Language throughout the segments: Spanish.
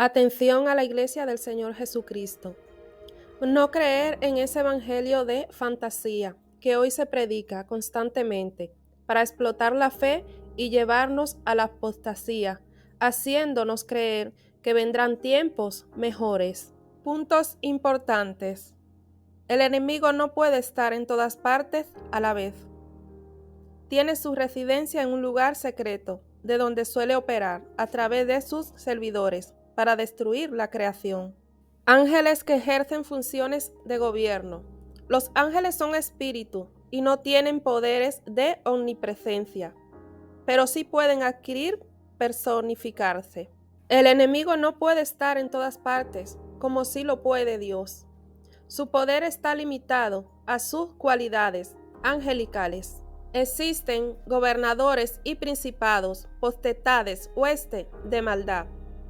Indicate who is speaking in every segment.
Speaker 1: Atención a la Iglesia del Señor Jesucristo. No creer en ese evangelio de fantasía que hoy se predica constantemente para explotar la fe y llevarnos a la apostasía, haciéndonos creer que vendrán tiempos mejores. Puntos importantes. El enemigo no puede estar en todas partes a la vez. Tiene su residencia en un lugar secreto, de donde suele operar a través de sus servidores para destruir la creación. Ángeles que ejercen funciones de gobierno. Los ángeles son espíritu y no tienen poderes de omnipresencia, pero sí pueden adquirir personificarse. El enemigo no puede estar en todas partes, como sí lo puede Dios. Su poder está limitado a sus cualidades angelicales. Existen gobernadores y principados, potestades, hueste de maldad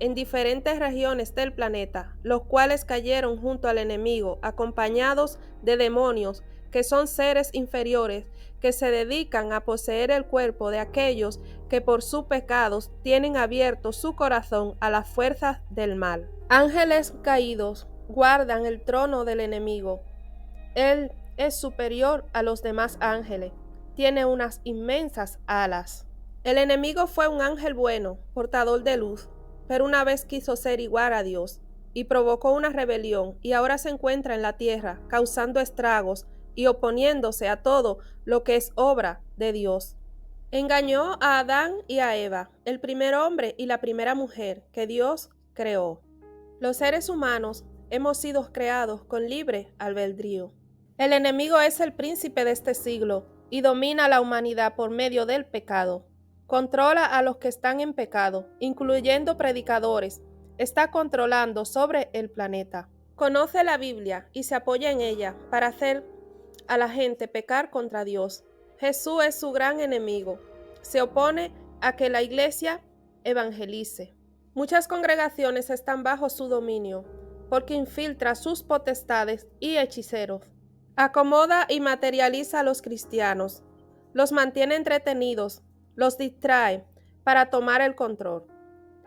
Speaker 1: en diferentes regiones del planeta, los cuales cayeron junto al enemigo, acompañados de demonios, que son seres inferiores, que se dedican a poseer el cuerpo de aquellos que por sus pecados tienen abierto su corazón a las fuerzas del mal. Ángeles caídos guardan el trono del enemigo. Él es superior a los demás ángeles, tiene unas inmensas alas. El enemigo fue un ángel bueno, portador de luz, pero una vez quiso ser igual a Dios y provocó una rebelión y ahora se encuentra en la tierra causando estragos y oponiéndose a todo lo que es obra de Dios. Engañó a Adán y a Eva, el primer hombre y la primera mujer que Dios creó. Los seres humanos hemos sido creados con libre albedrío. El enemigo es el príncipe de este siglo y domina a la humanidad por medio del pecado. Controla a los que están en pecado, incluyendo predicadores. Está controlando sobre el planeta. Conoce la Biblia y se apoya en ella para hacer a la gente pecar contra Dios. Jesús es su gran enemigo. Se opone a que la iglesia evangelice. Muchas congregaciones están bajo su dominio porque infiltra sus potestades y hechiceros. Acomoda y materializa a los cristianos. Los mantiene entretenidos, los distrae para tomar el control.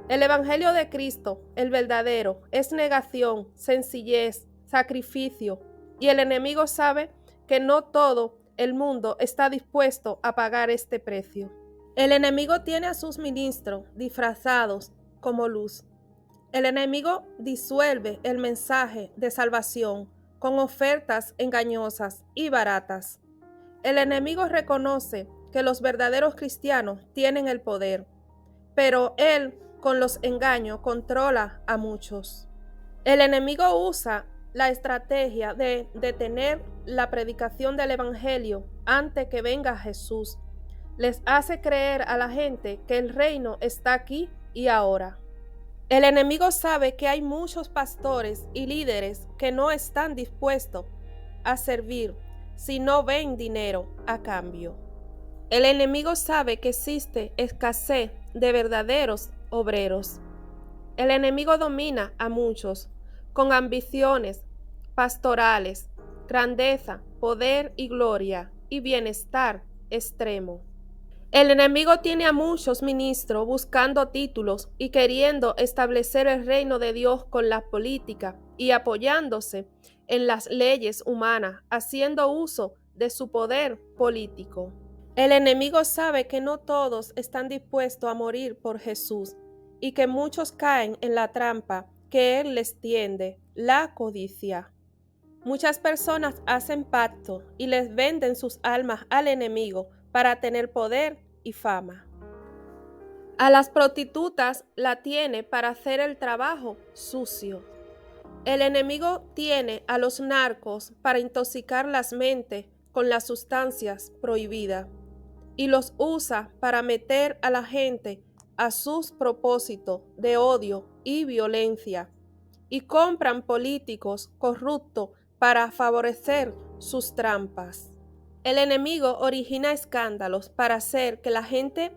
Speaker 1: El Evangelio de Cristo, el verdadero, es negación, sencillez, sacrificio, y el enemigo sabe que no todo el mundo está dispuesto a pagar este precio. El enemigo tiene a sus ministros disfrazados como luz. El enemigo disuelve el mensaje de salvación con ofertas engañosas y baratas. El enemigo reconoce que los verdaderos cristianos tienen el poder, pero él con los engaños controla a muchos. El enemigo usa la estrategia de detener la predicación del evangelio antes que venga Jesús. Les hace creer a la gente que el reino está aquí y ahora. El enemigo sabe que hay muchos pastores y líderes que no están dispuestos a servir si no ven dinero a cambio. El enemigo sabe que existe escasez de verdaderos obreros. El enemigo domina a muchos con ambiciones pastorales, grandeza, poder y gloria y bienestar extremo. El enemigo tiene a muchos ministros buscando títulos y queriendo establecer el reino de Dios con la política y apoyándose en las leyes humanas, haciendo uso de su poder político. El enemigo sabe que no todos están dispuestos a morir por Jesús y que muchos caen en la trampa que Él les tiende, la codicia. Muchas personas hacen pacto y les venden sus almas al enemigo para tener poder y fama. A las prostitutas la tiene para hacer el trabajo sucio. El enemigo tiene a los narcos para intoxicar las mentes con las sustancias prohibidas y los usa para meter a la gente a sus propósitos de odio y violencia, y compran políticos corruptos para favorecer sus trampas. El enemigo origina escándalos para hacer que la gente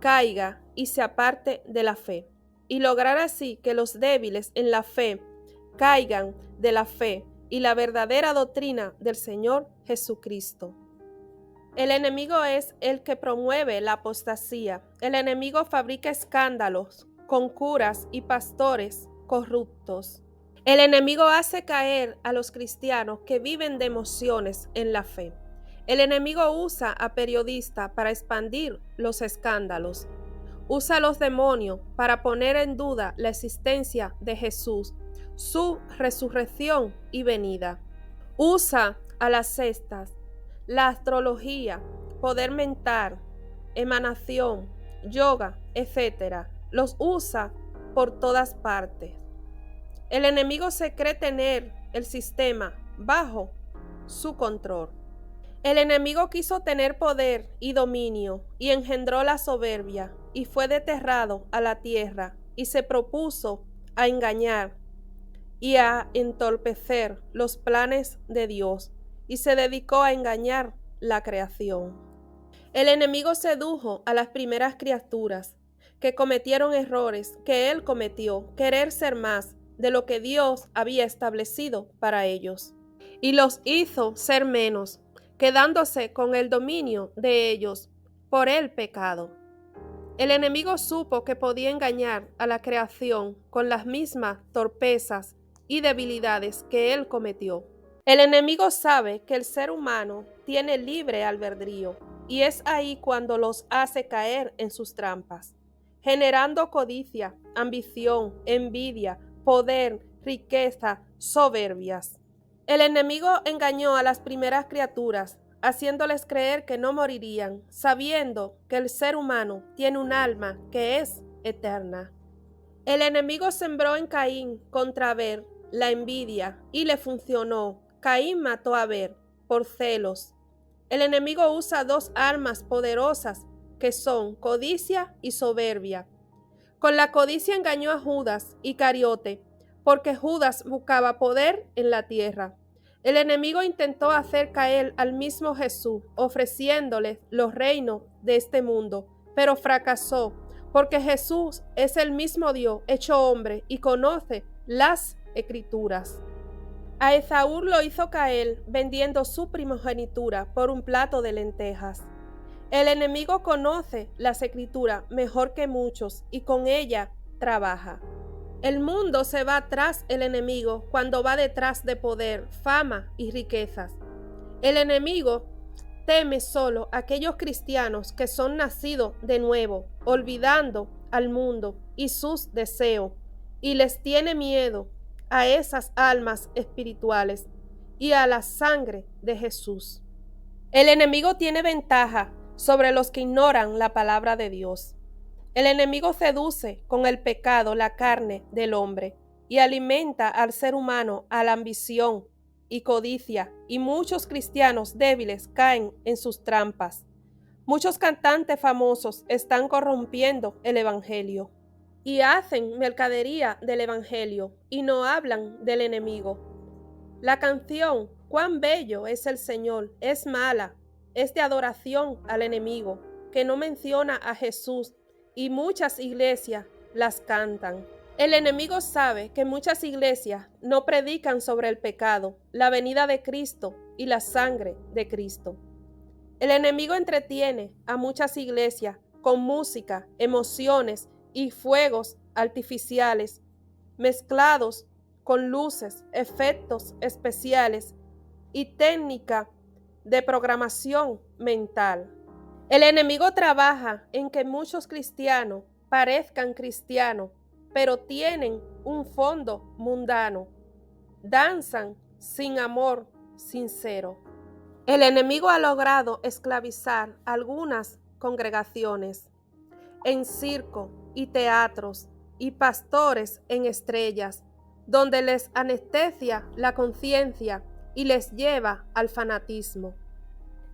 Speaker 1: caiga y se aparte de la fe, y lograr así que los débiles en la fe caigan de la fe y la verdadera doctrina del Señor Jesucristo. El enemigo es el que promueve la apostasía. El enemigo fabrica escándalos con curas y pastores corruptos. El enemigo hace caer a los cristianos que viven de emociones en la fe. El enemigo usa a periodistas para expandir los escándalos. Usa a los demonios para poner en duda la existencia de Jesús, su resurrección y venida. Usa a las sectas, la astrología, poder mental, emanación, yoga, etc. Los usa por todas partes. El enemigo se cree tener el sistema bajo su control. El enemigo quiso tener poder y dominio y engendró la soberbia y fue desterrado a la tierra y se propuso a engañar y a entorpecer los planes de Dios y se dedicó a engañar la creación. El enemigo sedujo a las primeras criaturas que cometieron errores que él cometió, querer ser más de lo que Dios había establecido para ellos, y los hizo ser menos, quedándose con el dominio de ellos por el pecado. El enemigo supo que podía engañar a la creación con las mismas torpezas y debilidades que él cometió. El enemigo sabe que el ser humano tiene libre albedrío y es ahí cuando los hace caer en sus trampas, generando codicia, ambición, envidia, poder, riqueza, soberbias. El enemigo engañó a las primeras criaturas, haciéndoles creer que no morirían, sabiendo que el ser humano tiene un alma que es eterna. El enemigo sembró en Caín contra Abel la envidia y le funcionó. Caín mató a Abel por celos. El enemigo usa dos armas poderosas que son codicia y soberbia. Con la codicia engañó a Judas Iscariote, porque Judas buscaba poder en la tierra. El enemigo intentó hacer caer al mismo Jesús, ofreciéndole los reinos de este mundo, pero fracasó, porque Jesús es el mismo Dios hecho hombre y conoce las Escrituras. A Esaú lo hizo caer vendiendo su primogenitura por un plato de lentejas. El enemigo conoce las Escrituras mejor que muchos y con ella trabaja. El mundo se va tras el enemigo cuando va detrás de poder, fama y riquezas. El enemigo teme solo a aquellos cristianos que son nacidos de nuevo, olvidando al mundo y sus deseos, y les tiene miedo a esas almas espirituales y a la sangre de Jesús. El enemigo tiene ventaja sobre los que ignoran la palabra de Dios. El enemigo seduce con el pecado la carne del hombre y alimenta al ser humano a la ambición y codicia, y muchos cristianos débiles caen en sus trampas. Muchos cantantes famosos están corrompiendo el evangelio y hacen mercadería del evangelio y no hablan del enemigo. La canción "Cuán bello es el Señor" es mala, es de adoración al enemigo, que no menciona a Jesús, y muchas iglesias las cantan. El enemigo sabe que muchas iglesias no predican sobre el pecado, la venida de Cristo y la sangre de Cristo. El enemigo entretiene a muchas iglesias con música, emociones y fuegos artificiales, mezclados con luces, efectos especiales y técnica de programación mental. El enemigo trabaja en que muchos cristianos parezcan cristianos, pero tienen un fondo mundano. Danzan sin amor sincero. El enemigo ha logrado esclavizar algunas congregaciones en circo y teatros y pastores en estrellas, donde les anestesia la conciencia y les lleva al fanatismo.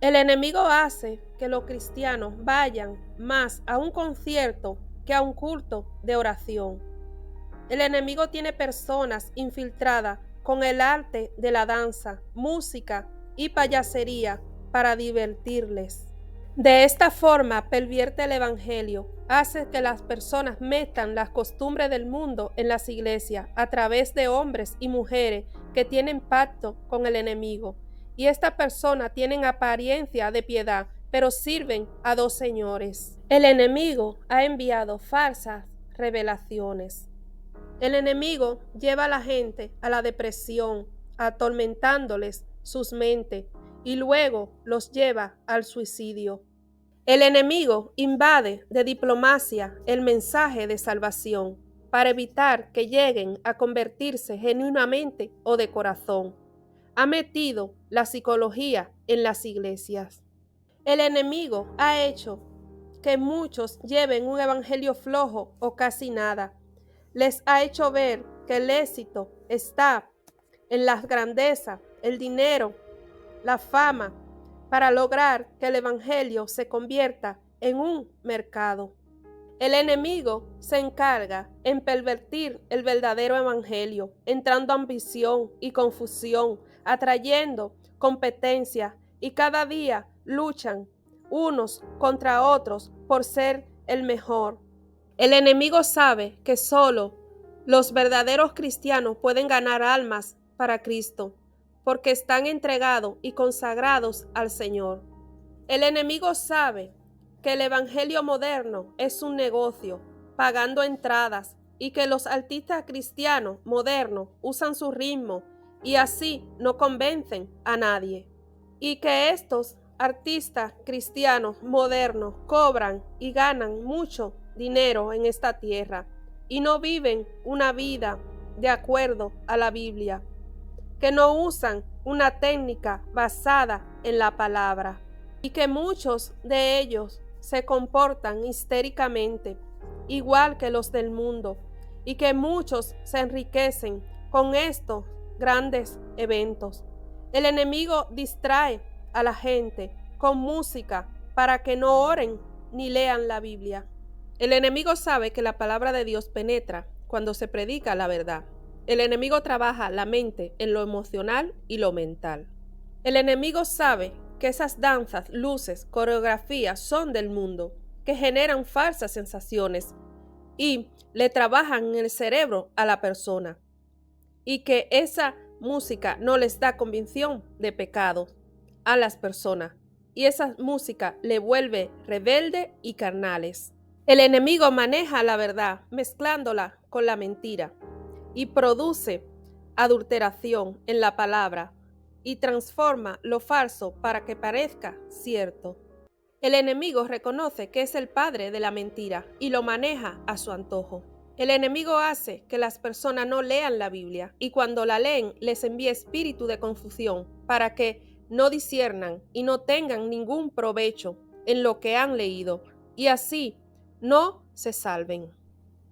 Speaker 1: El enemigo hace que los cristianos vayan más a un concierto que a un culto de oración. El enemigo tiene personas infiltradas con el arte de la danza, música y payasería para divertirles. De esta forma pervierte el evangelio, hace que las personas metan las costumbres del mundo en las iglesias a través de hombres y mujeres que tienen pacto con el enemigo. Y estas personas tienen apariencia de piedad, pero sirven a dos señores. El enemigo ha enviado falsas revelaciones. El enemigo lleva a la gente a la depresión, atormentándoles sus mentes, y luego los lleva al suicidio. El enemigo invade de diplomacia el mensaje de salvación para evitar que lleguen a convertirse genuinamente o de corazón. Ha metido la psicología en las iglesias. El enemigo ha hecho que muchos lleven un evangelio flojo o casi nada. Les ha hecho ver que el éxito está en la grandeza, el dinero, la fama, para lograr que el evangelio se convierta en un mercado. El enemigo se encarga en pervertir el verdadero evangelio, entrando ambición y confusión, atrayendo competencia, y cada día luchan unos contra otros por ser el mejor. El enemigo sabe que solo los verdaderos cristianos pueden ganar almas para Cristo, porque están entregados y consagrados al Señor. El enemigo sabe que el evangelio moderno es un negocio, pagando entradas, y que los artistas cristianos modernos usan su ritmo y así no convencen a nadie. Y que estos artistas cristianos modernos cobran y ganan mucho dinero en esta tierra y no viven una vida de acuerdo a la Biblia, que no usan una técnica basada en la palabra, y que muchos de ellos se comportan histéricamente, igual que los del mundo, y que muchos se enriquecen con estos grandes eventos. El enemigo distrae a la gente con música para que no oren ni lean la Biblia. El enemigo sabe que la palabra de Dios penetra cuando se predica la verdad. El enemigo trabaja la mente en lo emocional y lo mental. El enemigo sabe que esas danzas, luces, coreografías son del mundo, que generan falsas sensaciones y le trabajan en el cerebro a la persona, y que esa música no les da convicción de pecado a las personas, y esa música le vuelve rebelde y carnales. El enemigo maneja la verdad mezclándola con la mentira y produce adulteración en la palabra y transforma lo falso para que parezca cierto. El enemigo reconoce que es el padre de la mentira y lo maneja a su antojo. El enemigo hace que las personas no lean la Biblia y cuando la leen les envía espíritu de confusión para que no disciernan y no tengan ningún provecho en lo que han leído y así no se salven.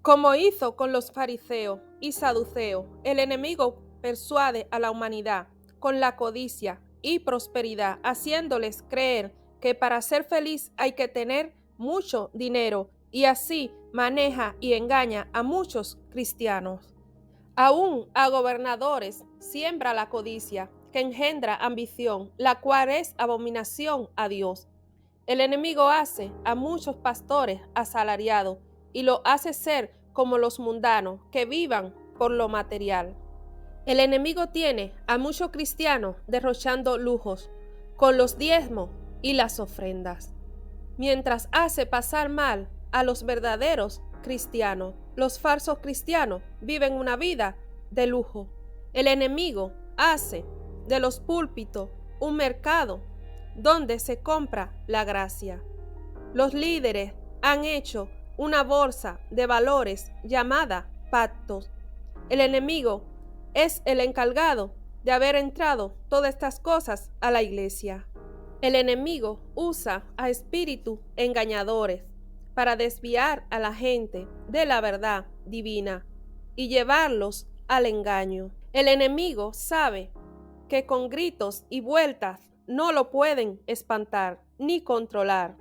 Speaker 1: Como hizo con los fariseos y saduceos, el enemigo persuade a la humanidad con la codicia y prosperidad, haciéndoles creer que para ser feliz hay que tener mucho dinero, y así maneja y engaña a muchos cristianos. Aún a gobernadores siembra la codicia, que engendra ambición, la cual es abominación a Dios. El enemigo hace a muchos pastores asalariados y lo hace ser como los mundanos, que vivan por lo material. El enemigo tiene a muchos cristianos derrochando lujos con los diezmos y las ofrendas, mientras hace pasar mal a los verdaderos cristianos. Los falsos cristianos viven una vida de lujo. El enemigo hace de los púlpitos un mercado donde se compra la gracia. Los líderes han hecho una bolsa de valores llamada pactos. El enemigo es el encargado de haber entrado todas estas cosas a la iglesia. El enemigo usa a espíritus engañadores para desviar a la gente de la verdad divina y llevarlos al engaño. El enemigo sabe que con gritos y vueltas no lo pueden espantar, ni controlar,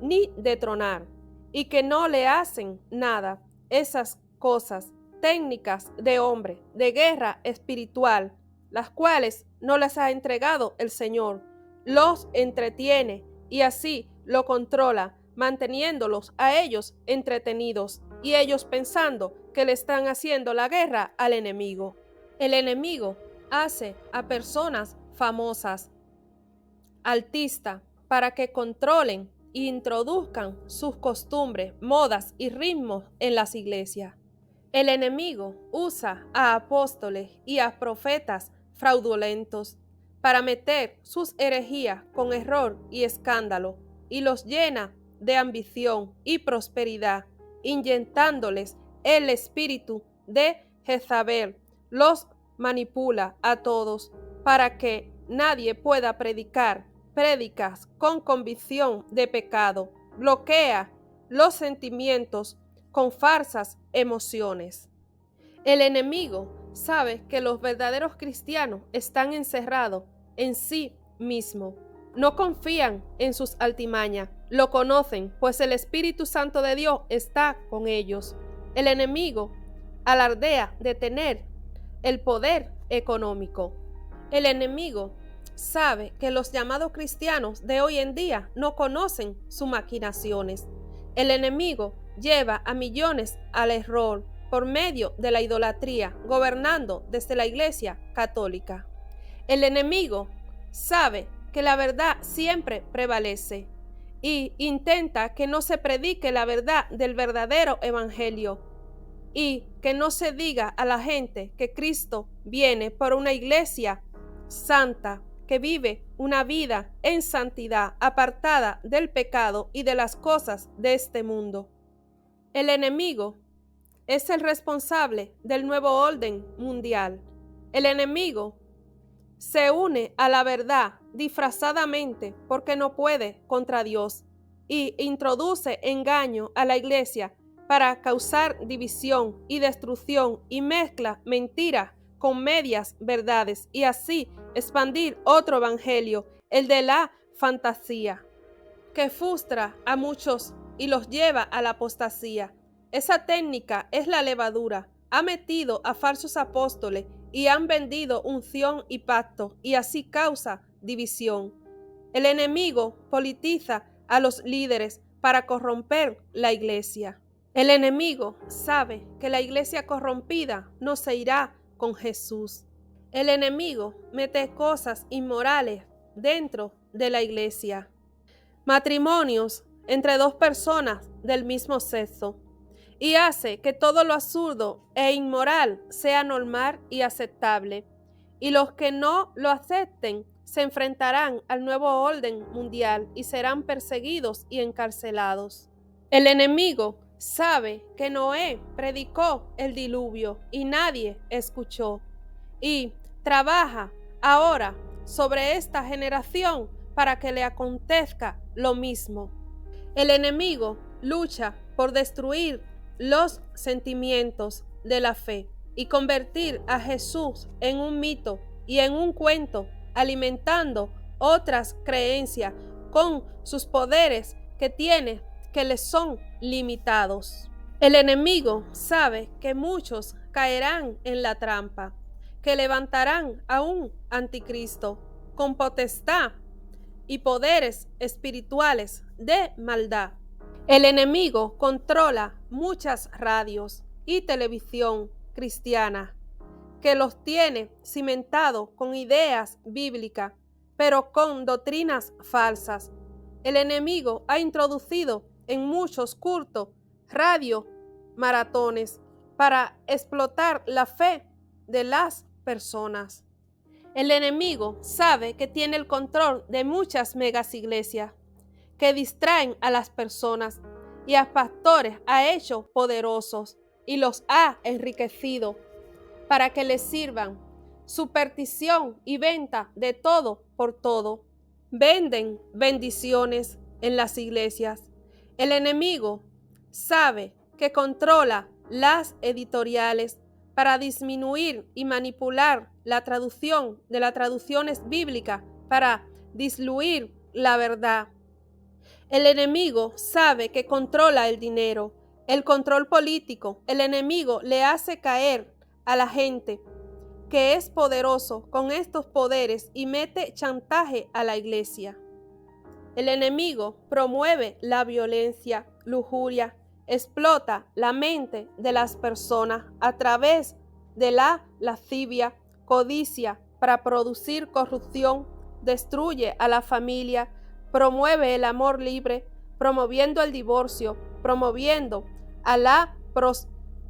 Speaker 1: ni detronar, y que no le hacen nada esas cosas técnicas de hombre, de guerra espiritual, las cuales no les ha entregado el Señor. Los entretiene y así lo controla, manteniéndolos a ellos entretenidos y ellos pensando que le están haciendo la guerra al enemigo. El enemigo hace a personas famosas, artistas, para que controlen e introduzcan sus costumbres, modas y ritmos en las iglesias. El enemigo usa a apóstoles y a profetas fraudulentos para meter sus herejías con error y escándalo, y los llena de ambición y prosperidad, inyectándoles el espíritu de Jezabel. Los manipula a todos para que nadie pueda predicar prédicas con convicción de pecado, bloquea los sentimientos con falsas emociones. El enemigo sabe que los verdaderos cristianos están encerrados en sí mismos. No confían en sus altimañas, lo conocen, pues el Espíritu Santo de Dios está con ellos. El enemigo alardea de tener el poder económico. El enemigo sabe que los llamados cristianos de hoy en día no conocen sus maquinaciones. El enemigo lleva a millones al error por medio de la idolatría, gobernando desde la Iglesia católica. El enemigo sabe que la verdad siempre prevalece y intenta que no se predique la verdad del verdadero evangelio y que no se diga a la gente que Cristo viene por una iglesia santa que vive una vida en santidad, apartada del pecado y de las cosas de este mundo. El enemigo es el responsable del nuevo orden mundial. El enemigo se une a la verdad disfrazadamente porque no puede contra Dios y introduce engaño a la iglesia para causar división y destrucción y mezcla mentiras con medias verdades y así expandir otro evangelio, el de la fantasía, que frustra a muchos y los lleva a la apostasía. Esa técnica es la levadura. Ha metido a falsos apóstoles y han vendido unción y pacto y así causa división. El enemigo politiza a los líderes para corromper la iglesia. El enemigo sabe que la iglesia corrompida no se irá con Jesús. El enemigo mete cosas inmorales dentro de la iglesia. Matrimonios entre dos personas del mismo sexo y hace que todo lo absurdo e inmoral sea normal y aceptable, y los que no lo acepten se enfrentarán al nuevo orden mundial y serán perseguidos y encarcelados. El enemigo sabe que Noé predicó el diluvio y nadie escuchó, y trabaja ahora sobre esta generación para que le acontezca lo mismo. El enemigo lucha por destruir los sentimientos de la fe y convertir a Jesús en un mito y en un cuento, alimentando otras creencias con sus poderes que tiene que les son limitados. El enemigo sabe que muchos caerán en la trampa, que levantarán a un anticristo con potestad y poderes espirituales de maldad. El enemigo controla muchas radios y televisión cristiana que los tiene cimentados con ideas bíblicas, pero con doctrinas falsas. El enemigo ha introducido en muchos cultos radio maratones para explotar la fe de las personas. El enemigo sabe que tiene el control de muchas megas iglesias que distraen a las personas y a pastores ha hecho poderosos y los ha enriquecido para que les sirvan superstición y venta de todo por todo. Venden bendiciones en las iglesias. El enemigo sabe que controla las editoriales para disminuir y manipular la traducción de las traducciones bíblicas para diluir la verdad. El enemigo sabe que controla el dinero, el control político. El enemigo le hace caer a la gente que es poderoso con estos poderes y mete chantaje a la iglesia. El enemigo promueve la violencia, lujuria, explota la mente de las personas a través de la lascivia, codicia para producir corrupción, destruye a la familia, promueve el amor libre, promoviendo el divorcio, promoviendo a la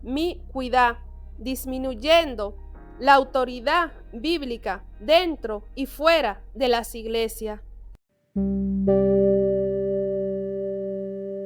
Speaker 1: mi cuidado, disminuyendo la autoridad bíblica dentro y fuera de las iglesias.